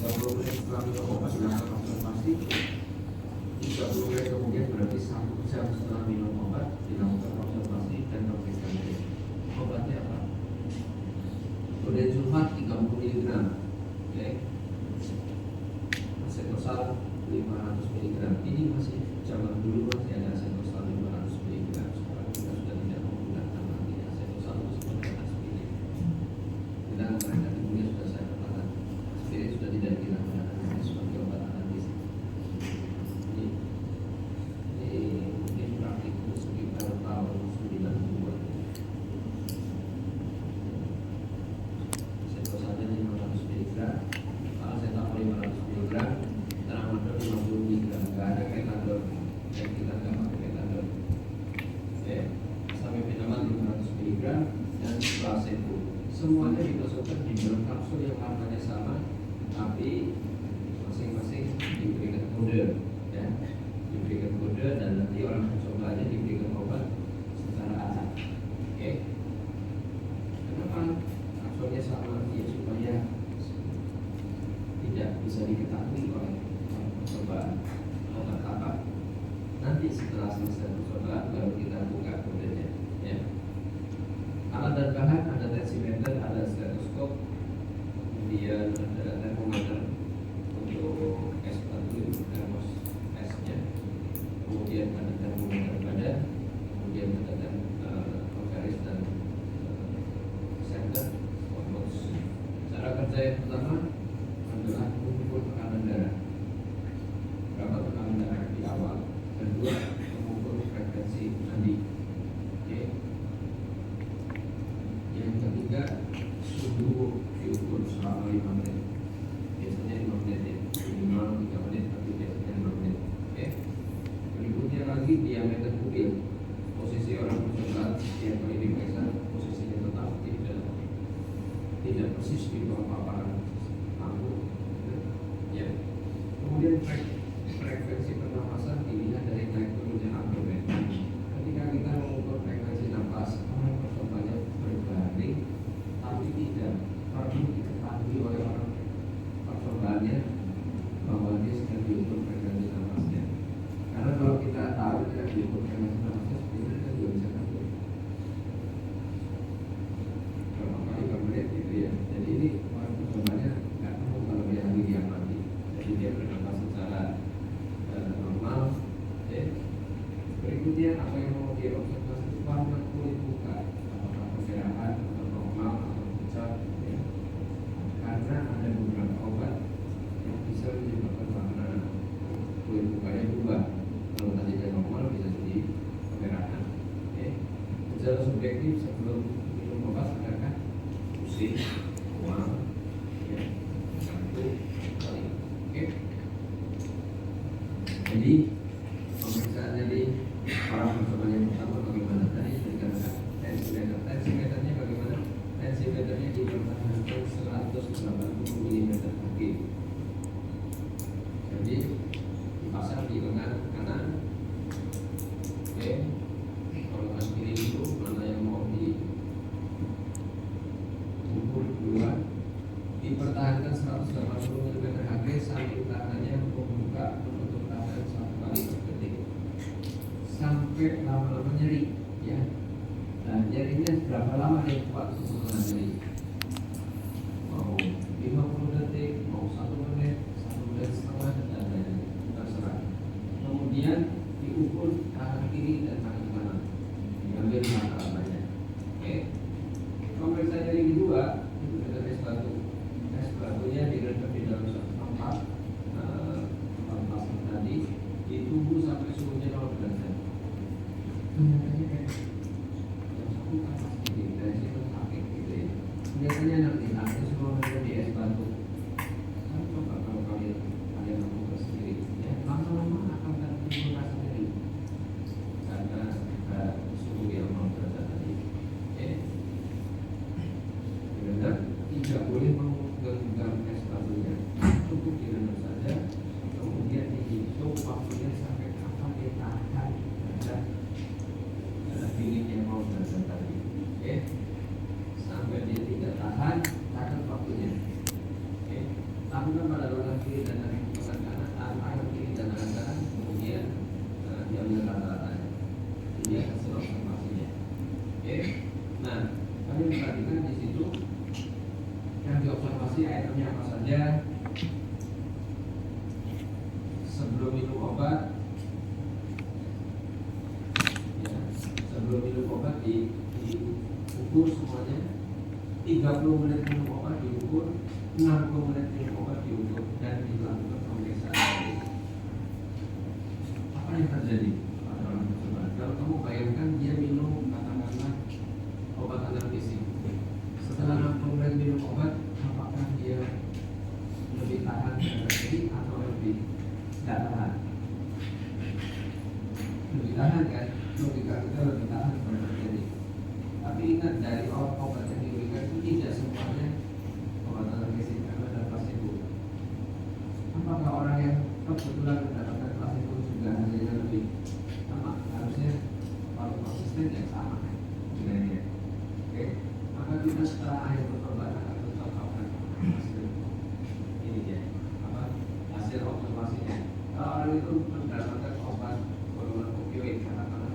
30 menit setelah minum obat dilakukan observasi, 30 menit kemudian berarti 1 jam setelah minum obat dilakukan observasi dan pemeriksaan. Obatnya apa? Kode sulfat 30 mg, oke. Acetosal 500 mg. Ini masih zaman dulu masih ada acetosal 500 mg. Sekarang kita sudah tidak menggunakan lagi acetosal seperti aspirin. Kita menggunakan kemudian sudah saya katakan aspirin sudah tidak kita gunakan lagi sebagai obat analisis. Ini praktik sekitar tahun 90-an. Acetosalnya 500 mg, paracetamol 500 mg, tramadol 50 mg. Nggak ada ketadol, yang kita nggak pakai ketadol. Oke, asamepinomab 500 mg dan placebo. Semuanya dimasukkan di dalam kapsul yang warnanya sama, tapi masing-masing diberikan kode, ya, diberikan kode dan nanti orang pencobanya diberikan obat secara acak. Oke, kenapa kapsulnya sama? Ya supaya tidak bisa diketahui oleh percobaan obat apa. Nanti setelah selesai percobaan baru kita buka kodenya, ya. Alat dan bahan ada tensimeter, ada stetoskop, kemudian ada termometer untuk S40 termos S-nya, kemudian ada termometer badan, kemudian ada penggaris dan senter kompos. Cara kerja yang pertama adalah mengukur tekanan darah. Berapa tekanan darah di awal. Kedua, mengukur frekuensi nadi. Oke. Yang ketiga, suhu diukur selama 5 menit. Biasanya 5 menit ya, minimal 3 menit, tapi biasanya 5 menit. Oke. Berikutnya lagi diameter pupil. Posisi orang percobaan setiap kali diperiksa posisinya tetap tidak persis di bawah paparan lampu. Ya. Kemudian frekuensi pernapasan dilihat dari naik turunnya abdomen. Ketika kita mengukur frekuensi napas, orang percobanya berbaring, tapi tidak perlu diketahui oleh orang percobaannya bahwa dia sedang diukur frekuensi napasnya. Karena kalau kita tahu dia diukur frekuensi napasnya, sebenarnya kita juga bisa tahu berapa kali per menit gitu ya. Jadi ini orang percobanya nggak tahu kalau dia lagi diamati. Jadi dia bernapas secara normal. Ya. Berikutnya apa yang mau diobservasi itu warna kulit muka, apakah kemerahan atau normal atau pucat, ya. Karena ada beberapa obat yang bisa menyebabkan warna kulit mukanya berubah. Kalau tadinya normal bisa jadi kemerahan. Ya. Gejala subjektif sebelum minum obat adakah pusing, mual, ya, kantuk, paling. Oke. Jadi pemeriksaan jadi orang percobaan yang pertama bagaimana? Tadi sudah dikatakan tensimeter. Tensimeternya bagaimana? Tensimeternya dipertahankan 180 mm kaki. Jadi dipasang di lengan kanan. Oke. Kalau aspirin itu mana yang mau diukur duluan, dipertahankan 180 mm Hg sambil tangannya membuka menutup tangan 1 kali per detik sampai lama-lama nyeri, ya. Nah, nyerinya berapa lama nih kuat untuk menahan nyeri? Mau 50 detik, mau 1 menit, 1 menit setengah, dan lain-lain, terserah. Kemudian diukur tangan kiri dan tangan kanan, diambil mata labanya. Oke. Pemeriksaan nyeri kedua itu dengan es batu. Es batunya direndam di dalam satu tempat, pasang tadi, ditunggu sampai suhunya 0 derajat. Nyatanya kayak yang satu kan pasti dari situ sakit gitu ya. lakukan pada lengan kiri dan lengan kiri dan lengan kanan, kemudian diambil rata-ratanya. Ini hasil observasinya. Oke. Nah, kami perhatikan di situ yang diobservasi itemnya apa saja. Sebelum minum obat, ya, sebelum minum obat diukur semuanya. 30 menit minum obat diukur, 60 menit minum obat diukur, dan dilakukan pemeriksaan. Apa yang terjadi pada orang tersebut? Kalau kamu bayangkan dia minum katakanlah obat analgesik, setelah 60 menit minum obat, apakah dia lebih tahan terjadi atau lebih tidak tahan? Lebih tahan kan? Logika kita lebih tahan kalau terjadi. Tapi ingat, dari obat yang diberikan itu tidak semuanya obat analgesik, karena ada placebo. Apakah orang yang kebetulan mendapatkan placebo juga hasilnya lebih sama? Harusnya kalau konsisten ya sama nilainya. Oke, maka kita setelah akhir percobaan akan tetapkan hasil ini dia, hasil observasinya. Kalau orang itu mendapatkan obat golongan opioid, katakanlah